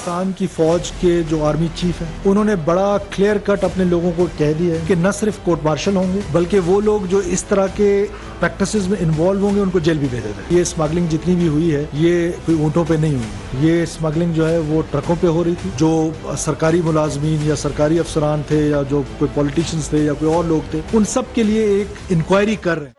पाकिस्तान की फौज के जो आर्मी चीफ हैं उन्होंने बड़ा क्लियर कट अपने लोगों को कह दिया है कि न सिर्फ कोर्ट मार्शल होंगे बल्कि वो लोग जो इस तरह के प्रैक्टिसेस में इन्वॉल्व होंगे उनको जेल भी भेजा जाए। ये स्मगलिंग जितनी भी हुई है ये कोई ऊँटों पे नहीं हुई, ये स्मगलिंग जो है वो ट्रकों पे हो रही थी। जो सरकारी मुलाजमीन या सरकारी अफसरान थे या जो कोई पॉलिटिशियंस थे या कोई और लोग थे उन सब के लिए एक इंक्वायरी कर रहे हैं।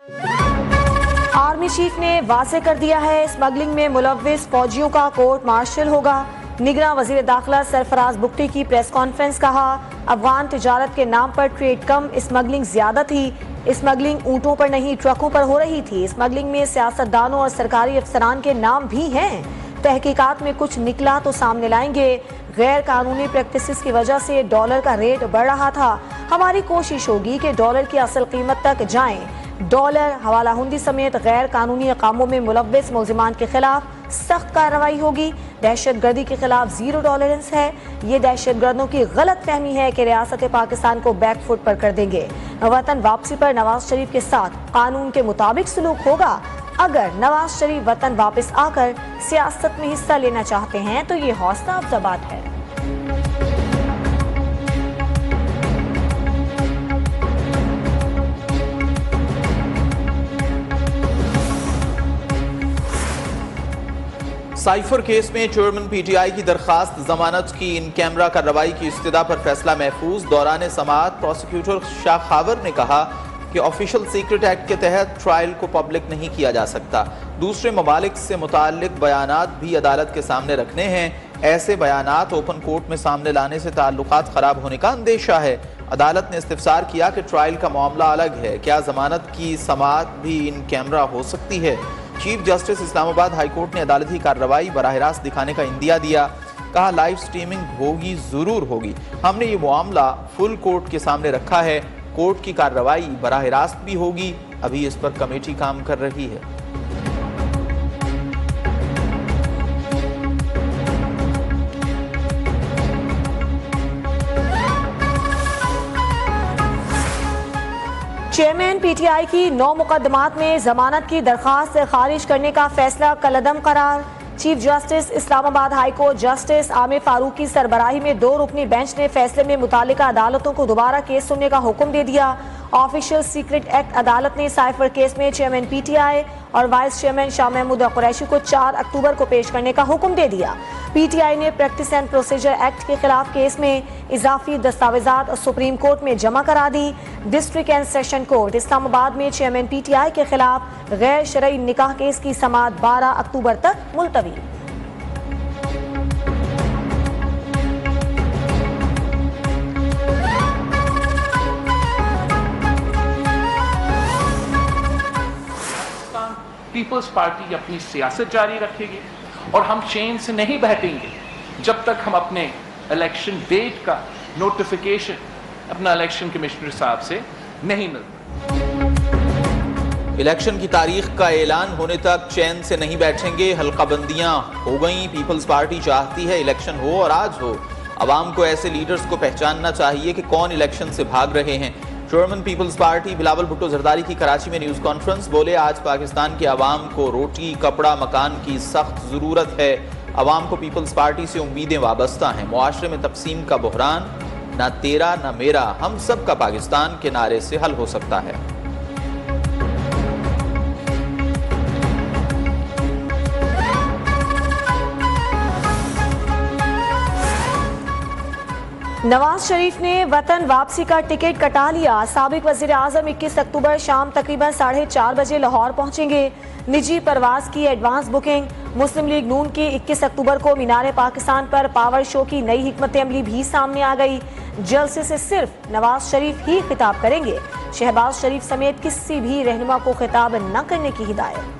आर्मी चीफ ने वाजे कर दिया है स्मगलिंग में मुलव्विस फौजियों का कोर्ट मार्शल होगा। निगरान वजीर दाखिला सरफराज बुगटी की प्रेस कॉन्फ्रेंस, कहा अफगान तिजारत के नाम पर ट्रेड कम, स्मगलिंग ज्यादा थी। स्मगलिंग ऊँटों पर नहीं ट्रकों पर हो रही थी। स्मगलिंग में सियासतदानों और सरकारी अफसरान के नाम भी हैं। तहकीकात में कुछ निकला तो सामने लाएंगे। गैर कानूनी प्रैक्टिसेस की वजह से डॉलर का रेट बढ़ रहा था। हमारी कोशिश होगी कि डॉलर की असल कीमत तक जाएं। डॉलर हवालाहुंडी समेत गैर कानूनी कामों में मुलव्विस मुल्जिमान के खिलाफ सख्त कार्रवाई होगी। दहशतगर्दी के खिलाफ जीरो टॉलरेंस है। ये दहशतगर्दों की गलत फहमी है कि रियासत पाकिस्तान को बैकफुट पर कर देंगे। वतन वापसी पर नवाज शरीफ के साथ कानून के मुताबिक सलूक होगा। अगर नवाज शरीफ वतन वापस आकर सियासत में हिस्सा लेना चाहते हैं तो ये हौसला अफजा बात है। साइफर केस में चेयरमैन पीटीआई की दरखास्त जमानत की इन कैमरा कार्रवाई की इस्तदा पर फैसला महफूज। दौरान समाअत प्रोसिक्यूटर शाह खावर ने कहा कि ऑफिशियल सीक्रेट एक्ट के तहत ट्रायल को पब्लिक नहीं किया जा सकता। दूसरे ममालिक से मुताल्लिक बयानात भी अदालत के सामने रखने हैं। ऐसे बयानात ओपन कोर्ट में सामने लाने से ताल्लुकात खराब होने का अंदेशा है। अदालत ने इस्तिफसार किया कि ट्रायल का मामला अलग है, क्या जमानत की समाअत भी इन कैमरा हो सकती है। Chief justice Islamabad high court ने अदालती कार्रवाई बराह रास्त दिखाने का इंदिया दिया। कहा लाइव स्ट्रीमिंग होगी, जरूर होगी। हमने ये मामला फुल कोर्ट के सामने रखा है। कोर्ट की कार्रवाई बराह रास्त भी होगी। अभी इस पर कमेटी काम कर रही है। चेयरमैन पीटीआई की 9 मुकदमात में जमानत की दरखास्त खारिज करने का फैसला कलअदम करार। Chief justice Islamabad high court justice Aamir Farooq की सरबराही में 2 रुकनी बेंच ने फैसले में मुतालिका अदालतों को दोबारा केस सुनने का हुक्म दे दिया। ऑफिशियल सीक्रेट एक्ट अदालत ने साइफर केस में चेयरमैन पीटीआई और वाइस चेयरमैन शाह महमूद कुरैशी को 4 अक्टूबर को पेश करने का हुक्म दे दिया। पीटीआई ने प्रैक्टिस एंड प्रोसीजर एक्ट के खिलाफ केस में इजाफी दस्तावेजात सुप्रीम कोर्ट में जमा करा दी। District and session court Islamabad में चेयरमैन पीटीआई के खिलाफ गैर शरई निकाह केस की समाअत 12 अक्टूबर तक मुलतवी। पीपल्स पार्टी अपनी सियासत जारी रखेगी और हम चेन से नहीं बैठेंगे जब तक हम अपने इलेक्शन डेट का नोटिफिकेशन अपना इलेक्शन कमिश्नर साहब से नहीं मिलता। इलेक्शन की तारीख का ऐलान होने तक चैन से नहीं बैठेंगे। हल्काबंदियां हो गई। पीपल्स पार्टी चाहती है इलेक्शन हो और आज हो। अवाम को ऐसे लीडर्स को पहचानना चाहिए कि कौन इलेक्शन से भाग रहे हैं। Chairman peoples party Bilawal Bhutto Zardari की कराची में न्यूज़ कॉन्फ्रेंस, बोले आज पाकिस्तान के अवाम को रोटी कपड़ा मकान की सख्त ज़रूरत है। अवाम को पीपल्स पार्टी से उम्मीदें वाबस्ता हैं। मुआशरे में तकसीम का बहरान ना तेरा ना मेरा हम सब का पाकिस्तान के नारे से हल हो सकता है। नवाज शरीफ ने वतन वापसी का टिकट कटा लिया। साबिक वजीर आजम 21 अक्टूबर शाम तकरीबन 4:30 बजे लाहौर पहुंचेंगे। निजी परवाज की एडवांस बुकिंग। मुस्लिम लीग नून की 21 अक्टूबर को मीनार पाकिस्तान पर पावर शो की नई हिकमत अमली भी सामने आ गई। जलसे से सिर्फ नवाज शरीफ ही खिताब करेंगे। शहबाज शरीफ समेत किसी भी रहनुमा को खिताब न करने की हिदायत।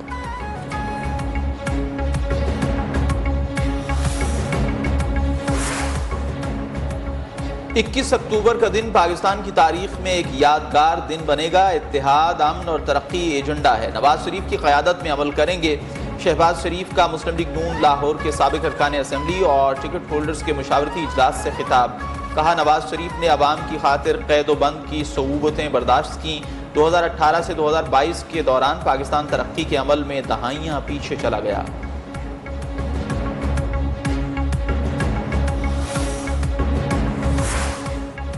21 अक्टूबर का दिन पाकिस्तान की तारीख में एक यादगार दिन बनेगा। इत्तेहाद, अमन और तरक्की एजेंडा है। नवाज शरीफ की क़यादत में अमल करेंगे। शहबाज शरीफ का मुस्लिम लीग नून लाहौर के साबिक अरकान असम्बली और टिकट होल्डर्स के मुशावरती इजलास से खिताब। कहा नवाज शरीफ ने अवाम की खातिर कैद-ओ-बंद की सऊबतें बर्दाश्त की। 2018 से 2022 के दौरान पाकिस्तान तरक्की के अमल में दहाइयाँ पीछे चला गया।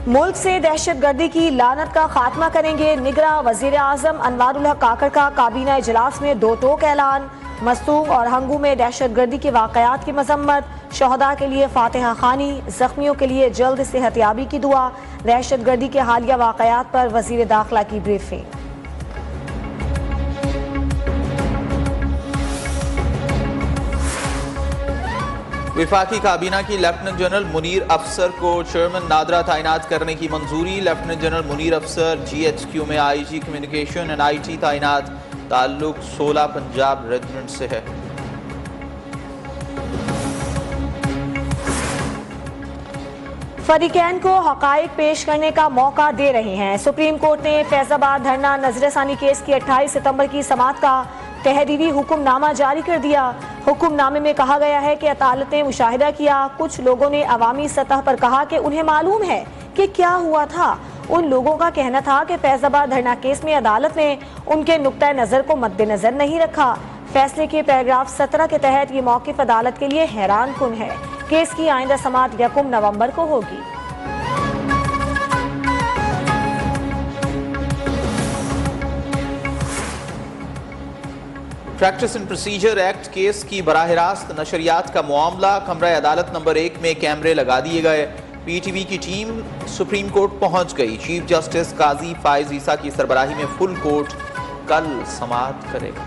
मुल्क से दहशत गर्दी की लानत का खात्मा करेंगे निगरां वजीर आजम अनवारुल हक काकड़ का काबीना इजलास में दो टोक ऐलान। मस्तूंग और हंगू में दहशत गर्दी के वाकयात की मजम्मत। शहदा के लिए फातिहा खानी, जख्मियों के लिए जल्द सेहतयाबी की दुआ। दहशत गर्दी के हालिया वाकयात पर वजीर दाखिला की ब्रीफिंग। विफाकी काबीना की लेफ्टिनेंट जनरल मुनीर अफसर को चेयरमैन नादरा तैनात करने की मंजूरी। लेफ्टिनेंट जनरल मुनीर अफसर GHQ में IG कम्युनिकेशन एंड IT तैनात। ताल्लुक 16 पंजाब रेजिमेंट से है। फरीकैन को हकाइक पेश करने का मौका दे रहे हैं। सुप्रीम कोर्ट ने फैजाबाद धरना नजरसानी केस की 28 सितंबर की समाअत का तहरीरी हुक्मनामा जारी कर दिया। हुक्मनामे में कहा गया है कि अदालत ने मुशाहिदा किया, कुछ लोगों ने अवामी सतह पर कहा कि उन्हें मालूम है कि क्या हुआ था। उन लोगों का कहना था कि फैजाबाद धरना केस में अदालत ने उनके नुक्ता नजर को मद्देनजर नहीं रखा। फैसले के पैराग्राफ 17 के तहत ये मौक़िफ़ अदालत के लिए हैरान कुन है। केस की आइंदा समाअत 1 नवंबर को होगी। Practice and procedure act case की बराह रास्त नशरियात का मामला। कमरा अदालत नंबर 1 में कैमरे लगा दिए गए। PTV की टीम सुप्रीम कोर्ट पहुंच गई। चीफ जस्टिस काजी फाइज ईसा की सरबराही में फुल कोर्ट कल समाअत करेगा।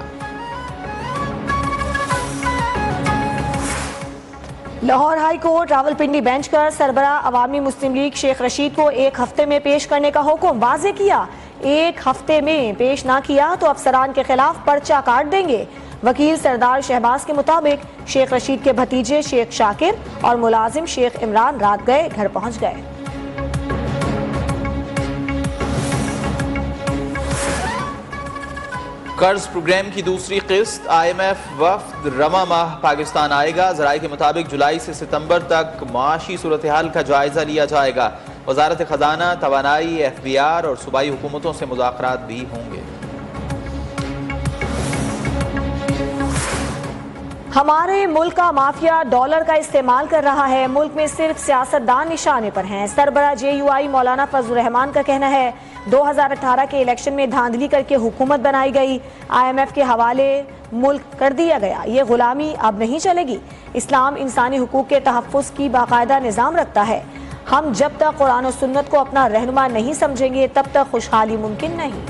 Lahore high court Rawalpindi bench कर सरबरा अवामी मुस्लिम लीग शेख रशीद को 1 हफ्ते में पेश करने का हुक्म वाज़े किया। 1 हफ्ते में पेश ना किया तो अफसरान के खिलाफ पर्चा काट देंगे। वकील सरदार शहबाज के मुताबिक शेख रशीद के भतीजे शेख शाकिर और मुलाजिम शेख इमरान रात गए घर पहुंच गए। कर्ज प्रोग्राम की दूसरी किस्त IMF वफ्द रमा माह पाकिस्तान आएगा। जराये के मुताबिक जुलाई से सितंबर तक माशी सूरत हाल का जायजा लिया जाएगा। वजारत खजाना, तवानाई, FBR और सूबाई हुकूमतों से मुज़ाकरात भी होंगे। हमारे मुल्क का माफिया डॉलर का इस्तेमाल कर रहा है। मुल्क में सिर्फ सियासतदान निशाने पर हैं। सरबरा JUI मौलाना फजल रहमान का कहना है 2018 के इलेक्शन में धांधली करके हुकूमत बनाई गई। IMF के हवाले मुल्क कर दिया गया। ये गुलामी अब नहीं चलेगी। इस्लाम इंसानी हुकूक के तहफ़्फ़ुज़ की बाकायदा निज़ाम रखता है। हम जब तक कुरान और सुन्नत को अपना रहनुमा नहीं समझेंगे तब तक खुशहाली मुमकिन नहीं।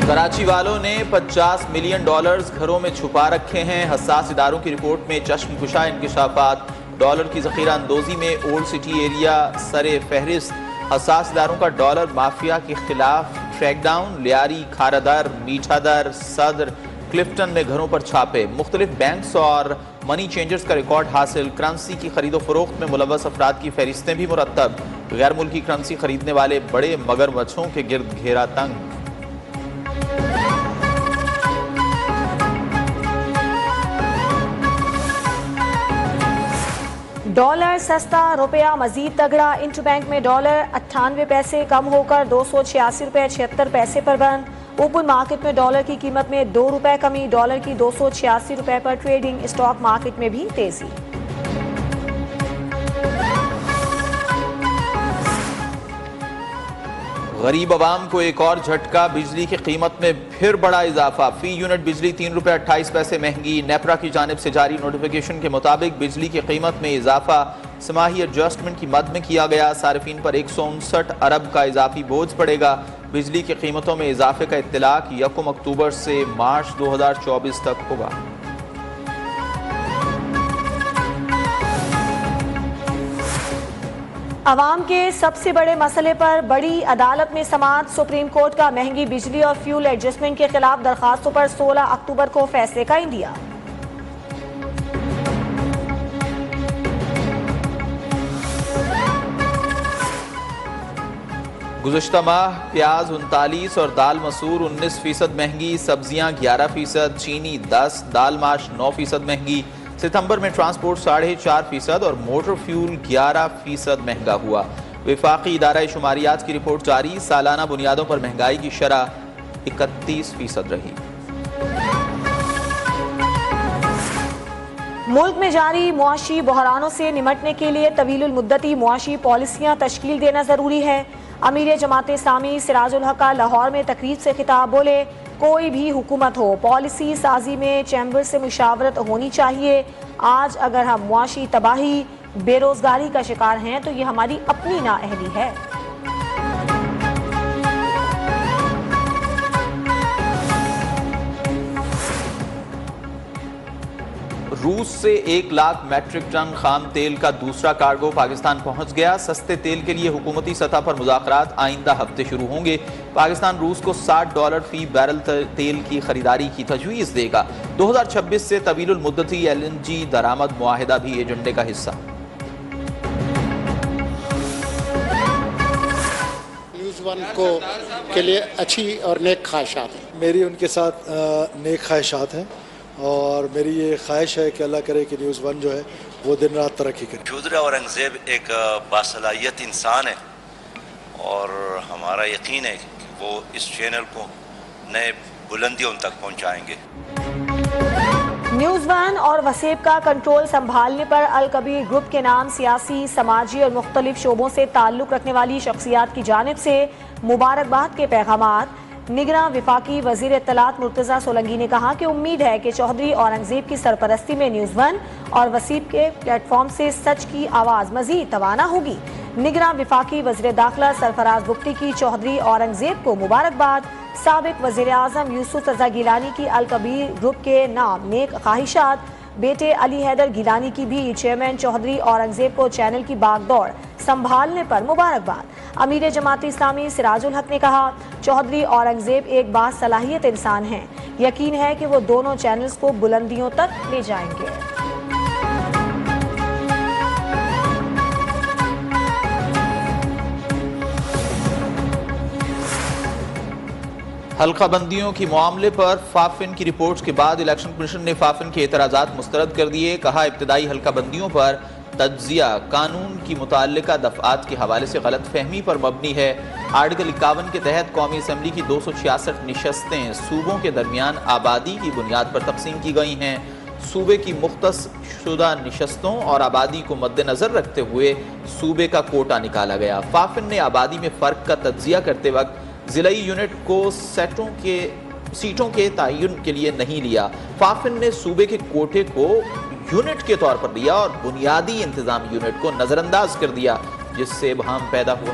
कराची वालों ने $50 मिलियन घरों में छुपा रखे हैं। हसास इदारों की रिपोर्ट में चश्मकुशा इंकशाफात। डॉलर की ज़ख़ीरा अंदोज़ी में ओल्ड सिटी एरिया सरे फहरिस्त। हसास इदारों का डॉलर माफिया के खिलाफ ट्रैकडाउन। लियारी, खारादर, मीठादर, सदर, क्लिफ्टन में घरों पर छापे। मुख्तलिफ बैंक्स और मनी चेंजर्स का रिकॉर्ड हासिल। करेंसी की खरीदो फरोख्त में मुलव्वस अफराद की फहरिस्तें भी मुरतब। गैर मुल्की करेंसी खरीदने वाले बड़े मगरमच्छों के गिर्द घेरा तंग। डॉलर सस्ता, रुपया मजीद तगड़ा। इंटर बैंक में डॉलर 98 पैसे कम होकर 286 रुपये 76 पैसे पर बंद। ओपन मार्केट में डॉलर की कीमत में 2 रुपए कमी। डॉलर की 286 रुपये पर ट्रेडिंग। स्टॉक मार्केट में भी तेजी। गरीब आवाम को एक और झटका। बिजली की कीमत में फिर बड़ा इजाफा। फी यूनिट बिजली 3 रुपये 28 पैसे महंगी। नेपरा की जानिब से जारी नोटिफिकेशन के मुताबिक बिजली की कीमत में इजाफा समाही एडजस्टमेंट की मद में किया गया। सार्फिन पर 159 अरब का इजाफी बोझ पड़ेगा। बिजली की कीमतों में इजाफे का इत्तलाक 1 अक्टूबर से मार्च 2024 तक होगा। अवाम के सबसे बड़े मसले पर बड़ी अदालत में समाअत। सुप्रीम कोर्ट का महंगी बिजली और फ्यूल एडजस्टमेंट के खिलाफ दरखास्तों पर 16 अक्टूबर को फैसले का इंदिया। गुज़श्ता माह प्याज 39 और दाल मसूर 19% महंगी। सब्जियां 11%, चीनी 10, दाल माश 9% महंगी। सितंबर में ट्रांसपोर्ट 4.5% और मोटर फ्यूल 11% महंगा हुआ। वफाकी इदारा शुमारियात की रिपोर्ट जारी, सालाना बुनियादों पर महंगाई की शरह 31% रही। मुल्क में जारी मुआशी बहरानों से निमटने के लिए तवीलुल मुद्दती मुआशी पॉलिसियाँ तश्कील देना ज़रूरी है। अमीर जमात इस्लामी सिराजुल हक का लाहौर में तकरीर से खिताब, बोले कोई भी हुकूमत हो, पॉलिसी साजी में चैम्बर से मुशावरत होनी चाहिए। आज अगर हम मुआशी तबाही बेरोजगारी का शिकार हैं तो ये हमारी अपनी नाअहली है। रूस से 1 लाख मैट्रिक टन खाम तेल का दूसरा कार्गो पाकिस्तान पहुंच गया। सस्ते तेल के लिए हुकूमती सतह पर मुज़ाकरात आइंदा हफ्ते शुरू होंगे। पाकिस्तान रूस को $60 फी बैरल तेल की खरीदारी की तजवीज़ देगा। 2026 से तवीलुल मुद्दती LNG दरामद मुआहिदा भी एजेंडे का हिस्सा। न्यूज़ वन को के लिए अच्छी और नेक ख्वाहिशात हैं। मेरी उनके साथ नेक ख्वाहिशात हैं और मेरी ये ख्वाहिश है कि अल्लाह करे कि न्यूज़ वन जो है वो दिन रात तरक्की करे। चौधरी औरंगज़ेब एक बासलाहियत इंसान है और हमारा यकीन है कि वो इस चैनल को नए बुलंदियों तक पहुंचाएंगे। न्यूज़ वन और वसेब का कंट्रोल संभालने पर अल कबीर ग्रुप के नाम सियासी, समाजी और मुख्तलिफ शोबों से ताल्लुक़ रखने वाली शख्सियात की जानिब से मुबारकबाद के पैगामात। निगरां विफाकी वजीर इत्तलात मुर्तज़ा सोलंकी ने कहा कि उम्मीद है कि चौधरी औरंगज़ेब की सरपरस्ती में न्यूज़ वन और वसीब के प्लेटफॉर्म से सच की आवाज़ मज़ीद तवाना होगी। निगरां विफाकी वज़ीर दाखिला सरफराज बुख्ती की चौधरी औरंगज़ेब को मुबारकबाद। साबिक वज़ीर आज़म यूसुफ रज़ा गिलानी की अल कबीर ग्रुप के नाम नेक ख्वाहिशात। बेटे अली हैदर गिलानी की भी चेयरमैन चौधरी औरंगज़ेब को चैनल की बागडोर संभालने पर मुबारकबाद। अमीर जमात इस्लामी सिराजुल हक ने कहा, चौधरी औरंगज़ेब एक बासलाहियत इंसान हैं। यकीन है कि वो दोनों चैनल्स को बुलंदियों तक ले जाएंगे। हल्का बंदियों की मामले पर फाफिन की रिपोर्ट के बाद इलेक्शन कमीशन ने फाफिन के एतराज़ात मुस्तरद कर दिए। कहा, इब्तदाई हल्का बंदियों पर तज्जिया कानून की मुताल्लिका दफ़आत के हवाले से गलत फहमी पर मबनी है। आर्टिकल 51 के तहत कौमी असम्बली की 266 नशस्तें सूबों के दरमियान आबादी की बुनियाद पर तकसीम की गई हैं। सूबे की मुख्तस शुदा नशस्तों और आबादी को मद्देनज़र रखते हुए सूबे का कोटा निकाला गया। फाफिन ने आबादी में फ़र्क का तज्जिया करते वक्त ज़िलाई यूनिट को सीटों के तयन के लिए नहीं लिया। फाफिन ने सूबे के कोटे को यूनिट के तौर पर लिया और बुनियादी इंतजामी यूनिट को नज़रअंदाज कर दिया, जिससे इबहम पैदा हुआ।